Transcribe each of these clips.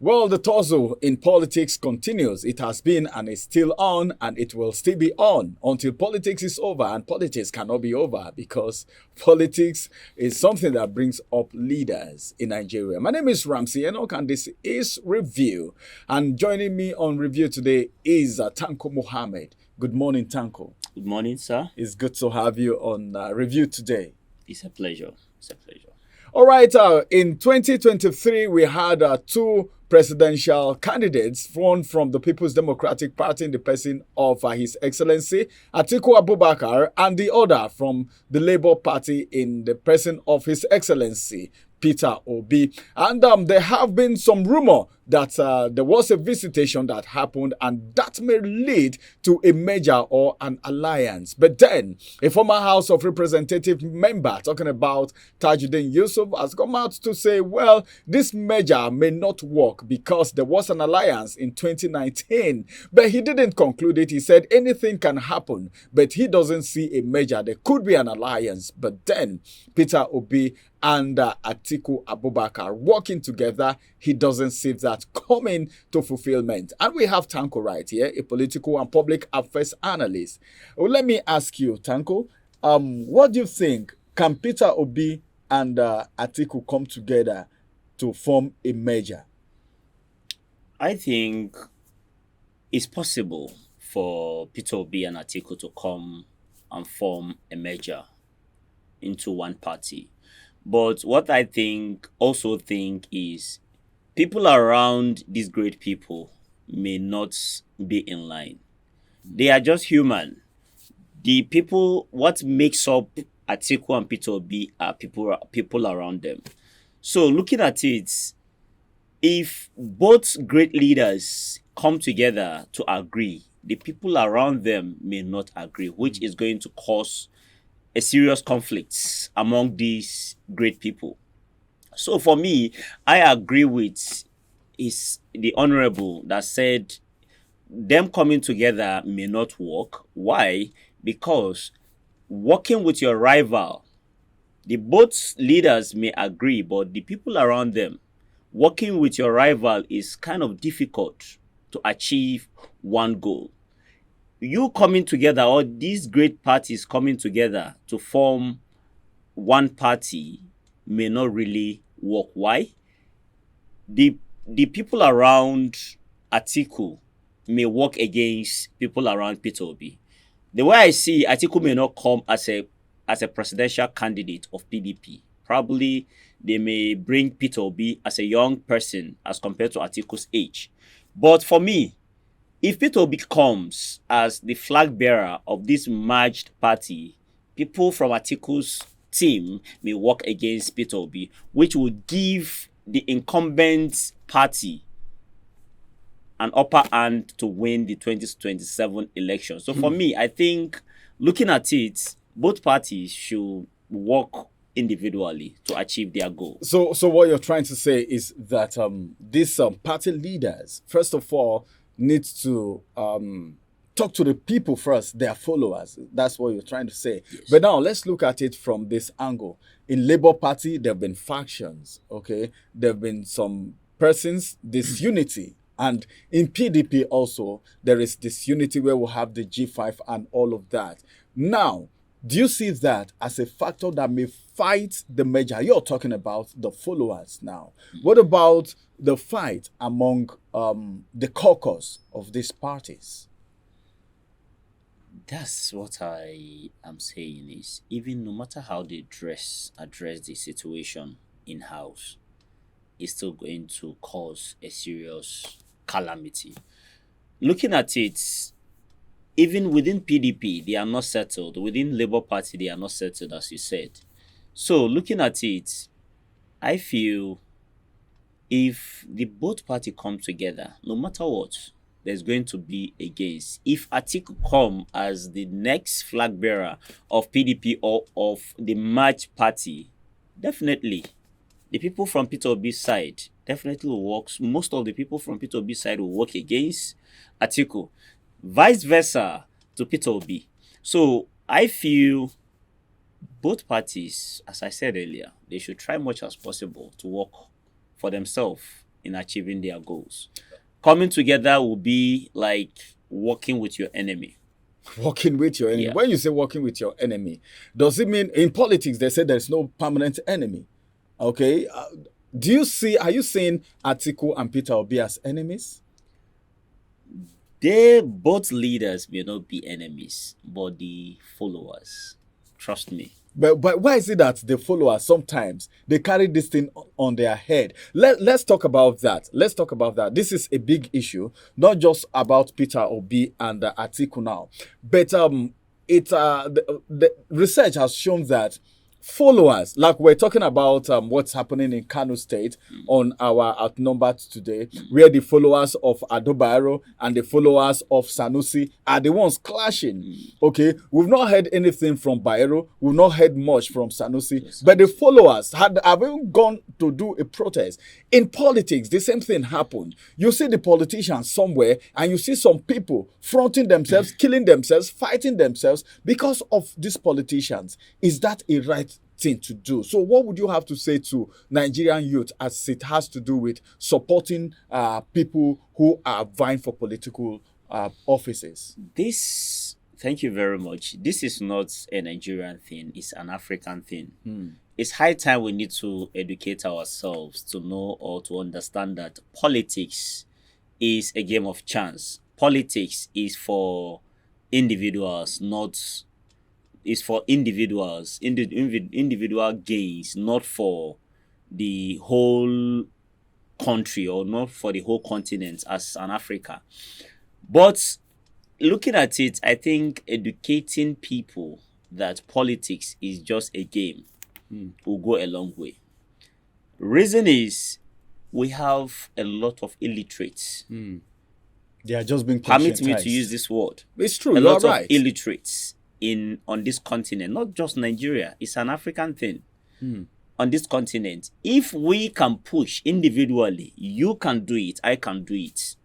Well, the tussle in politics continues. It has been and is still on, and it will still be on until politics is over. And politics cannot be over because politics is something that brings up leaders in Nigeria. My name is Ramsey Enoch, and this is Review. And joining me on Review today is Tanko Mohammed. Good morning, Tanko. Good morning, sir. It's good to have you on Review today. It's a pleasure. It's a pleasure. All right, in 2023, we had two presidential candidates, one from the People's Democratic Party in the person of His Excellency Atiku Abubakar, and the other from the Labour Party in the person of His Excellency Peter Obi. And there have been some rumor that there was a visitation that happened, and that may lead to a merger or an alliance. But then a former House of Representative member talking about Tajuddin Yusuf has come out to say, well, this merger may not work because there was an alliance in 2019, but he didn't conclude it. He said anything can happen, but he doesn't see a merger. There could be an alliance, but then Peter Obi and Atiku Abubakar working together, he doesn't see that coming to fulfillment. And we have Tanko right here, a political and public affairs analyst. Well, let me ask you, Tanko, what do you think? Can Peter Obi and Atiku come together to form a merger? I think it's possible for Peter Obi and Atiku to come and form a merger into one party. But what I also think is people around these great people may not be in line. They are just human. The people, what makes up Atiku and Peter Obi are people around them. So looking at it, if both great leaders come together to agree, the people around them may not agree, which is going to cause a serious conflict among these great people. So for me, I agree with the honorable that said them coming together may not work. Why? Because working with your rival, the both leaders may agree, but the people around them, working with your rival is kind of difficult to achieve one goal. You coming together, or these great parties coming together to form one party may not really work. Why? The people around Atiku may work against people around Peter Obi. The way I see, Atiku may not come as a presidential candidate of PDP. Probably they may bring Peter Obi as a young person as compared to Atiku's age. But for me, if Peter Obi comes as the flag bearer of this merged party, people from Atiku's team may work against Peter Obi, which will give the incumbent party an upper hand to win the 2027 election. So for me, I think looking at it, both parties should work individually to achieve their goal. So what you're trying to say is that these party leaders, first of all, needs to talk to the people first, their followers. That's what you're trying to say. Yes. But now let's look at it from this angle. In Labour Party, there have been factions, okay? There have been some persons, disunity. And in PDP also, there is disunity where we have the G5 and all of that. Now, do you see that as a factor that may fight the merger? You're talking about the followers now. What about the fight among the caucus of these parties? That's what I am saying is, even no matter how they address the situation in-house, it's still going to cause a serious calamity. Looking at it, even within PDP, they are not settled. Within Labour Party, they are not settled, as you said. So looking at it, I feel if the both party come together, no matter what, there's going to be a gaze. If Atiku come as the next flag bearer of PDP or of the merged party, definitely the people from Peter Obi's side definitely will work. Most of the people from Peter Obi's side will work against Atiku. Vice versa to Peter Obi. So I feel both parties, as I said earlier, they should try much as possible to work for themselves in achieving their goals. Coming together will be like working with your enemy. Working with your enemy. Yeah. When you say working with your enemy, does it mean in politics they say there's no permanent enemy? Okay. Are you seeing Atiku and Peter Obi as enemies? They both leaders may not be enemies, but the followers. Trust me. But why is it that the followers sometimes they carry this thing on their head? Let's talk about that. Let's talk about that. This is a big issue, not just about Peter Obi and Atiku now, but the research has shown that followers, like we're talking about what's happening in Kano State on our Outnumbered today, where the followers of Adobairo and the followers of Sanusi are the ones clashing. Okay, we've not heard anything from Bayero, we've not heard much from Sanusi, but the followers have even gone to do a protest. In politics, the same thing happened. You see the politicians somewhere, and you see some people fronting themselves, killing themselves, fighting themselves because of these politicians. Is that a right thing to do? So what would you have to say to Nigerian youth as it has to do with supporting people who are vying for political offices? Thank you very much. This is not a Nigerian thing, it's an African thing. It's high time we need to educate ourselves to know or to understand that politics is a game of chance. Politics is for individuals, individual gains, not for the whole country or not for the whole continent as an Africa. But looking at it, I think educating people that politics is just a game will go a long way. Reason is we have a lot of illiterates. They are just being Permit me to use this word. It's true. A lot right. of illiterates on this continent, not just Nigeria. It's an African thing. On this continent, if we can push individually, you can do it, I can do it.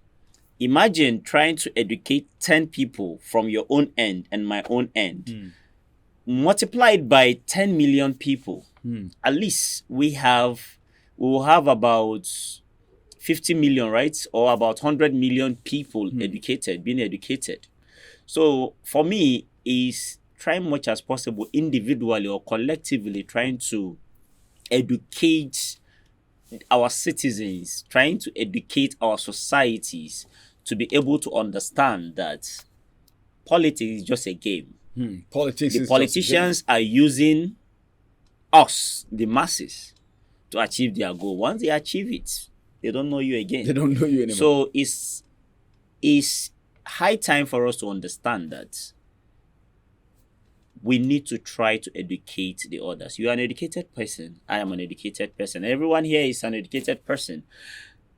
Imagine trying to educate 10 people from your own end and my own end. Multiplied by 10 million people. At least we will have about 50 million, right? Or about 100 million people being educated. So for me, is trying much as possible individually or collectively trying to educate our citizens, trying to educate our societies to be able to understand that politics is just a game. The politicians are using us, the masses, to achieve their goal. Once they achieve it, they don't know you again. They don't know you anymore. So it's high time for us to understand that we need to try to educate the others. You are an educated person. I am an educated person. Everyone here is an educated person.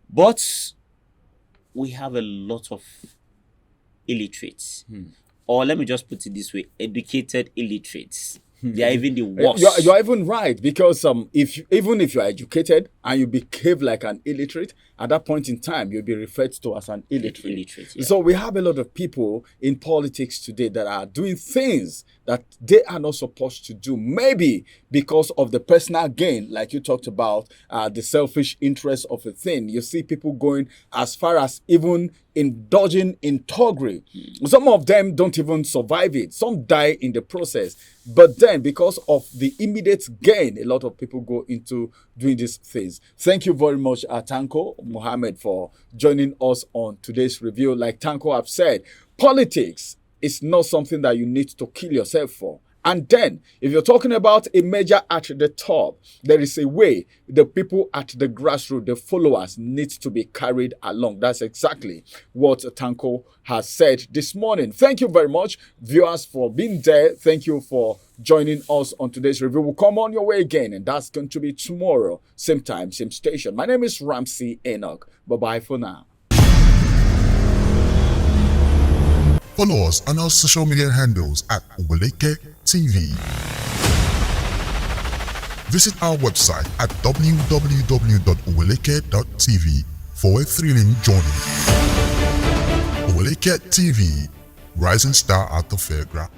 But we have a lot of illiterates. Or let me just put it this way, educated illiterates. They are even the worst. You're even right, because even if you are educated and you behave like an illiterate, at that point in time, you'll be referred to as an illiterate. Yeah. So we have a lot of people in politics today that are doing things that they are not supposed to do. Maybe because of the personal gain, like you talked about, the selfish interest of a thing. You see people going as far as even indulging in thuggery. Some of them don't even survive it. Some die in the process. But then, because of the immediate gain, a lot of people go into doing these things. Thank you very much, Tanko Mohammed, for joining us on today's review. Like Tanko have said, politics is not something that you need to kill yourself for. And then, if you're talking about a measure at the top, there is a way the people at the grassroots, the followers, need to be carried along. That's exactly what Tanko has said this morning. Thank you very much, viewers, for being there. Thank you for joining us on today's review. We'll come on your way again, and that's going to be tomorrow, same time, same station. My name is Ramsey Enoch. Bye-bye for now. Follow us on our social media handles at Oweleke TV. Visit our website at www.oweleketv for a thrilling journey. Oweleke TV, rising star at the fairground.